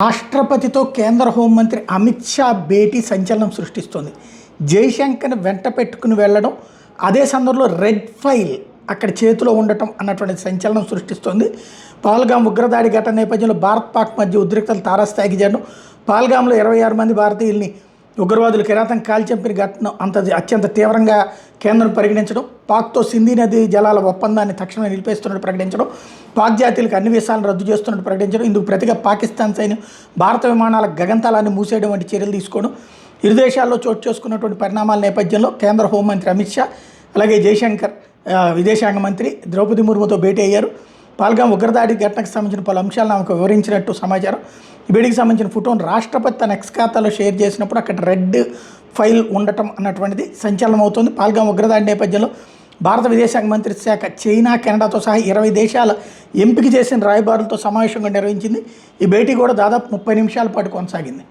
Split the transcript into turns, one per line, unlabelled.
రాష్ట్రపతితో కేంద్ర హోంమంత్రి అమిత్ షా భేటీ సంచలనం సృష్టిస్తోంది. జైశంకర్ని వెంట పెట్టుకుని వెళ్ళడం, అదే సందర్భంలో రెడ్ ఫైల్ అక్కడ చేతిలో ఉండటం అన్నటువంటి సంచలనం సృష్టిస్తోంది. పహల్గామ్ ఉగ్రదాడి ఘటన నేపథ్యంలో భారత్ పాక్ మధ్య ఉద్రిక్తలు తారాస్థాయికి చేరడం, పహల్గామ్లో 26 మంది భారతీయుల్ని ఉగ్రవాదులు కిరాతం కాల్చంపిన ఘటన అత్యంత తీవ్రంగా కేంద్రం పరిగణించడం, పాక్తో సింధీ నదీ జలాల ఒప్పందాన్ని తక్షణమే నిలిపేస్తున్నట్టు ప్రకటించడం, పాక్ జాతీయులకు అన్ని వీసాలను రద్దు చేస్తున్నట్టు ప్రకటించడం, ఇందుకు ప్రతిగా పాకిస్తాన్ సైన్యం భారత విమానాల గగనతలాన్ని మూసేయడం వంటి చర్యలు తీసుకోవడం, ఇరు దేశాల్లో చోటు చేసుకున్నటువంటి పరిణామాల నేపథ్యంలో కేంద్ర హోంమంత్రి అమిత్ షా అలాగే జైశంకర్ విదేశాంగ మంత్రి ద్రౌపది ముర్ముతో భేటీ అయ్యారు. పహల్గామ్ ఉగ్రదాడి ఘటనకు సంబంధించిన పలు అంశాలను ఆమెకు వివరించినట్టు సమాచారం. ఈ భేటీకి సంబంధించిన ఫోటోను రాష్ట్రపతి తన ఎక్స్ ఖాతాలో షేర్ చేసినప్పుడు అక్కడ రెడ్ ఫైల్ ఉండటం అన్నటువంటిది సంచలనం అవుతుంది. పహల్గామ్ ఉగ్రదాడి నేపథ్యంలో భారత విదేశాంగ మంత్రిత్వ శాఖ చైనా, కెనడాతో సహా 20 దేశాల ఎంపిక చేసిన రాయబారులతో సమావేశంగా నిర్వహించింది. ఈ భేటీ కూడా దాదాపు 30 నిమిషాల పాటు కొనసాగింది.